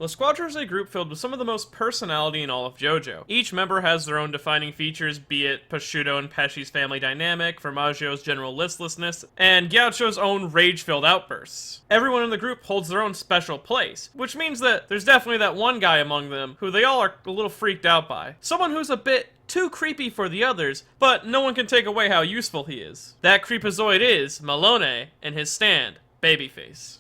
La Squadra is a group filled with some of the most personality in all of JoJo. Each member has their own defining features, be it Prosciutto and Pesci's family dynamic, Formaggio's general listlessness, and Ghiacio's own rage-filled outbursts. Everyone in the group holds their own special place, which means that there's definitely that one guy among them who they all are a little freaked out by. Someone who's a bit too creepy for the others, but no one can take away how useful he is. That creepazoid is Melone and his stand, Babyface.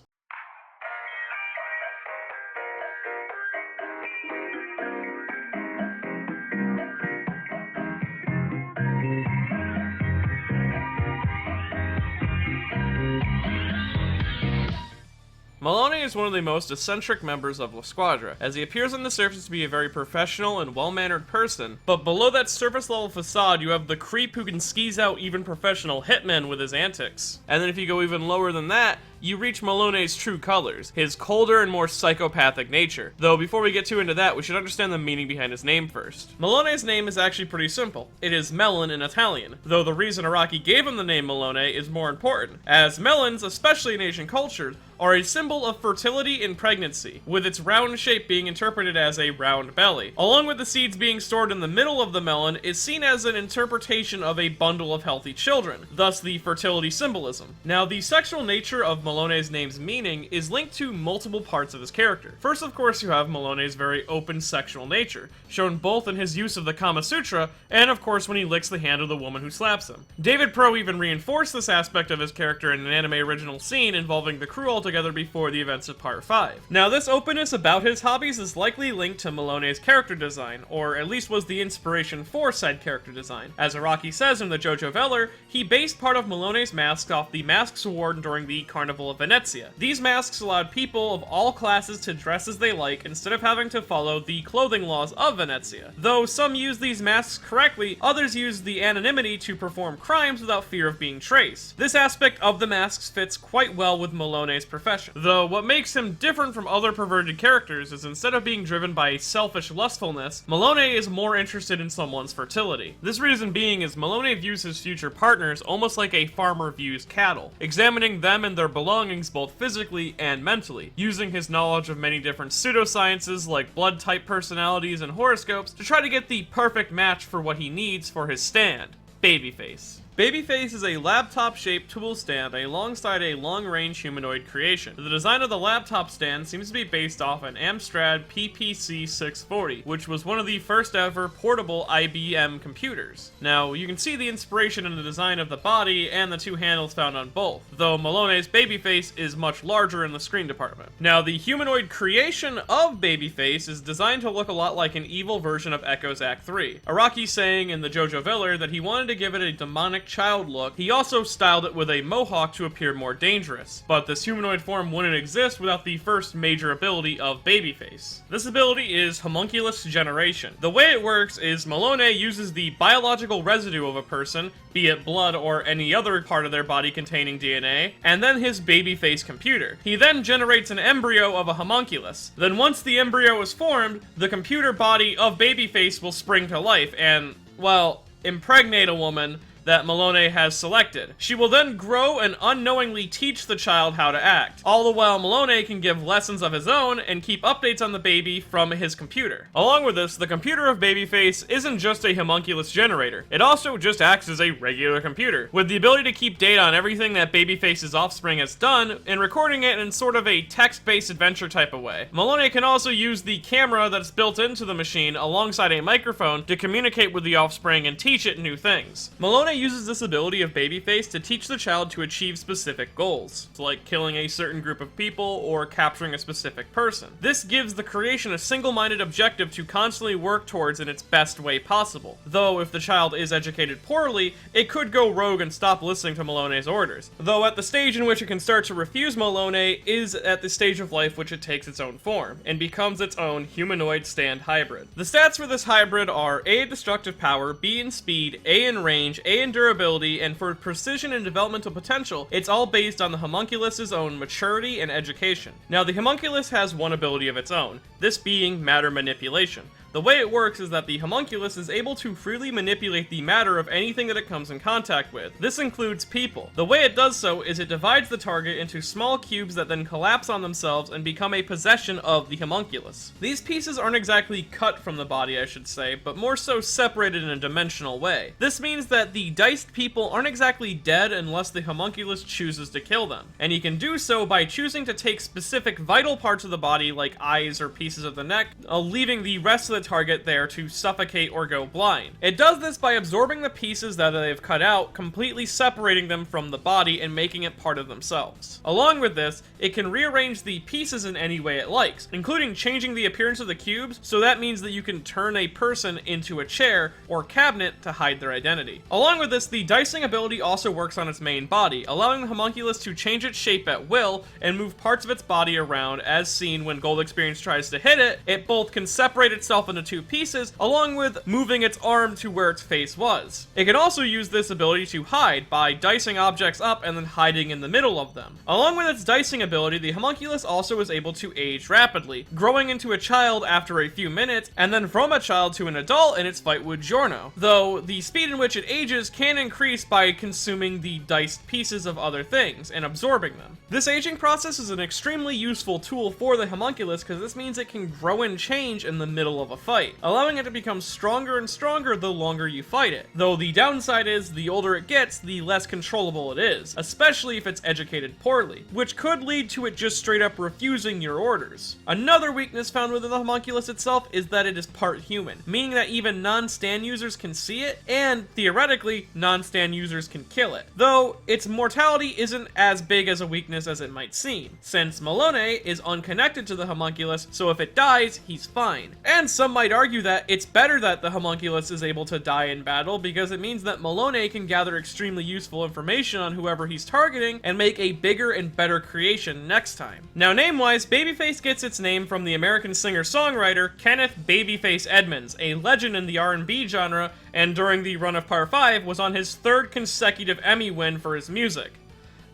Melone is one of the most eccentric members of La Squadra, as he appears on the surface to be a very professional and well-mannered person, but below that surface-level facade you have the creep who can skeeze out even professional hitmen with his antics. And then if you go even lower than that, you reach Melone's true colors, his colder and more psychopathic nature. Though before we get too into that, we should understand the meaning behind his name first. Melone's name is actually pretty simple. It is melon in Italian, though the reason Araki gave him the name Melone is more important, as melons, especially in Asian cultures, are a symbol of fertility and pregnancy, with its round shape being interpreted as a round belly. Along with the seeds being stored in the middle of the melon is seen as an interpretation of a bundle of healthy children, thus the fertility symbolism. Now, the sexual nature of Melone's name's meaning is linked to multiple parts of his character. First, of course, you have Melone's very open sexual nature, shown both in his use of the Kama Sutra, and of course when he licks the hand of the woman who slaps him. David Pro even reinforced this aspect of his character in an anime original scene involving the crew altogether before the events of Part 5. Now, this openness about his hobbies is likely linked to Melone's character design, or at least was the inspiration for said character design. As Araki says in the JoJo Veller, he based part of Melone's masks off the masks worn during the Carnival of Venezia. These masks allowed people of all classes to dress as they like instead of having to follow the clothing laws of Venezia. Though some use these masks correctly, others use the anonymity to perform crimes without fear of being traced. This aspect of the masks fits quite well with Melone's profession. Though what makes him different from other perverted characters is instead of being driven by selfish lustfulness, Melone is more interested in someone's fertility. This reason being is Melone views his future partners almost like a farmer views cattle, examining them and their belongings both physically and mentally, using his knowledge of many different pseudosciences like blood type personalities and horoscopes to try to get the perfect match for what he needs for his stand, Babyface. Babyface is a laptop-shaped tool stand alongside a long-range humanoid creation. The design of the laptop stand seems to be based off an Amstrad PPC-640, which was one of the first ever portable IBM computers. Now, you can see the inspiration in the design of the body and the two handles found on both, though Melone's Babyface is much larger in the screen department. Now, the humanoid creation of Babyface is designed to look a lot like an evil version of Echo's Act 3. Araki saying in the JoJo Veller that he wanted to give it a demonic child look. He also styled it with a mohawk to appear more dangerous, but this humanoid form wouldn't exist without the first major ability of Babyface. This ability is homunculus generation. The way it works is Melone uses the biological residue of a person, be it blood or any other part of their body containing DNA, and then his Babyface computer. He then generates an embryo of a homunculus. Then once the embryo is formed, the computer body of Babyface will spring to life and, well, impregnate a woman that Melone has selected. She will then grow and unknowingly teach the child how to act. All the while Melone can give lessons of his own and keep updates on the baby from his computer. Along with this, the computer of Babyface isn't just a homunculus generator. It also just acts as a regular computer, with the ability to keep data on everything that Babyface's offspring has done and recording it in sort of a text-based adventure type of way. Melone can also use the camera that's built into the machine alongside a microphone to communicate with the offspring and teach it new things. Melone uses this ability of Babyface to teach the child to achieve specific goals, like killing a certain group of people or capturing a specific person. This gives the creation a single-minded objective to constantly work towards in its best way possible. Though if the child is educated poorly, it could go rogue and stop listening to Melone's orders. Though at the stage in which it can start to refuse Melone is at the stage of life which it takes its own form, and becomes its own humanoid stand hybrid. The stats for this hybrid are A in destructive power, B in speed, A in range, A in durability, and for precision and developmental potential, it's all based on the homunculus's own maturity and education. Now, the homunculus has one ability of its own, this being matter manipulation. The way it works is that the homunculus is able to freely manipulate the matter of anything that it comes in contact with. This includes people. The way it does so is it divides the target into small cubes that then collapse on themselves and become a possession of the homunculus. These pieces aren't exactly cut from the body, I should say, but more so separated in a dimensional way. This means that the diced people aren't exactly dead unless the homunculus chooses to kill them, and he can do so by choosing to take specific vital parts of the body like eyes or pieces of the neck, leaving the rest of the target there to suffocate or go blind. It does this by absorbing the pieces that they've cut out, completely separating them from the body and making it part of themselves. Along with this, it can rearrange the pieces in any way it likes, including changing the appearance of the cubes, so that means that you can turn a person into a chair or cabinet to hide their identity. Along with this, the dicing ability also works on its main body, allowing the homunculus to change its shape at will and move parts of its body around, as seen when Gold Experience tries to hit it. It both can separate itself into two pieces, along with moving its arm to where its face was. It can also use this ability to hide by dicing objects up and then hiding in the middle of them. Along with its dicing ability, the homunculus also is able to age rapidly, growing into a child after a few minutes, and then from a child to an adult in its fight with Giorno, though the speed in which it ages can increase by consuming the diced pieces of other things and absorbing them. This aging process is an extremely useful tool for the homunculus because this means it can grow and change in the middle of a fight, allowing it to become stronger and stronger the longer you fight it. Though the downside is, the older it gets, the less controllable it is, especially if it's educated poorly, which could lead to it just straight up refusing your orders. Another weakness found within the homunculus itself is that it is part human, meaning that even non-stan users can see it, and theoretically, non-stan users can kill it. Though, its mortality isn't as big as a weakness as it might seem, since Melone is unconnected to the homunculus, so if it dies, he's fine. And some might argue that it's better that the homunculus is able to die in battle because it means that Melone can gather extremely useful information on whoever he's targeting and make a bigger and better creation next time. Now, name-wise, Babyface gets its name from the American singer-songwriter Kenneth Babyface Edmonds, a legend in the R&B genre, and during the run of Part 5 was on his third consecutive Emmy win for his music.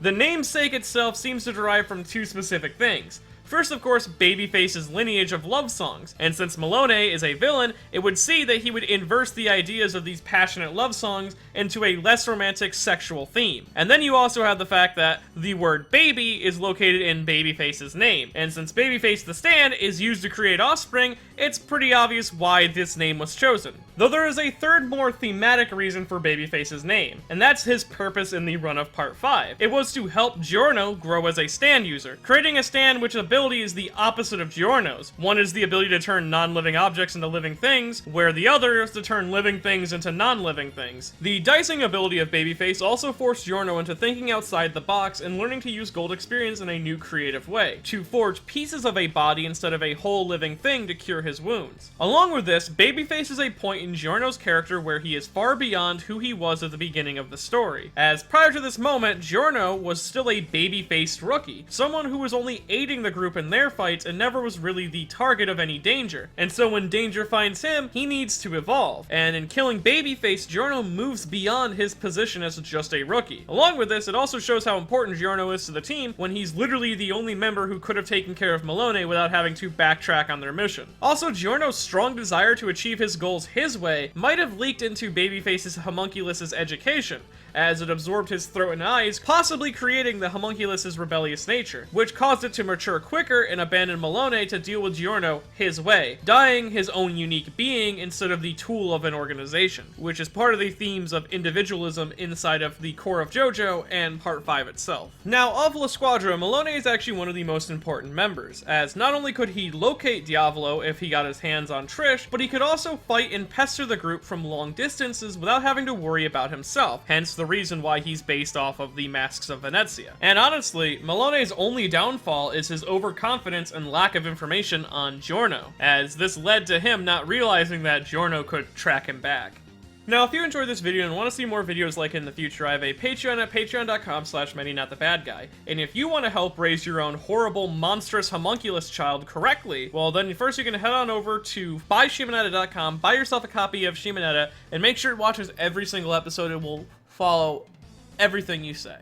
The namesake itself seems to derive from two specific things. First, of course, Babyface's lineage of love songs, and since Melone is a villain, it would see that he would inverse the ideas of these passionate love songs into a less romantic sexual theme. And then you also have the fact that the word baby is located in Babyface's name, and since Babyface the Stan is used to create offspring, it's pretty obvious why this name was chosen. Though there is a third, more thematic reason for Babyface's name, and that's his purpose in the run of Part 5. It was to help Giorno grow as a Stan user, creating a Stan which ability is the opposite of Giorno's. One is the ability to turn non-living objects into living things, where the other is to turn living things into non-living things. The dicing ability of Babyface also forced Giorno into thinking outside the box and learning to use Gold Experience in a new creative way, to forge pieces of a body instead of a whole living thing to cure his wounds. Along with this, Babyface is a point in Giorno's character where he is far beyond who he was at the beginning of the story, as prior to this moment, Giorno was still a baby-faced rookie, someone who was only aiding the group in their fights and never was really the target of any danger, and so when danger finds him, he needs to evolve, and in killing Babyface, Giorno moves beyond his position as just a rookie. Along with this, it also shows how important Giorno is to the team when he's literally the only member who could have taken care of Melone without having to backtrack on their mission. Also, Giorno's strong desire to achieve his goals his way might have leaked into Babyface's homunculus's education, as it absorbed his throat and eyes, possibly creating the homunculus's rebellious nature, which caused it to mature quicker and abandon Melone to deal with Giorno his way, dying his own unique being instead of the tool of an organization, which is part of the themes of individualism inside of the core of JoJo and Part 5 itself. Now, of La Squadra, Melone is actually one of the most important members, as not only could he locate Diavolo if he got his hands on Trish, but he could also fight and pester the group from long distances without having to worry about himself, hence the reason why he's based off of the Masks of Venezia. And honestly, Melone's only downfall is his overconfidence and lack of information on Giorno, as this led to him not realizing that Giorno could track him back. Now, if you enjoyed this video and want to see more videos like it in the future, I have a Patreon at patreon.com/ManyNotTheBadGuy. And if you want to help raise your own horrible, monstrous homunculus child correctly, well then first you can head on over to buyshimonetta.com, buy yourself a copy of Shimonetta, and make sure it watches every single episode. It will follow everything you say.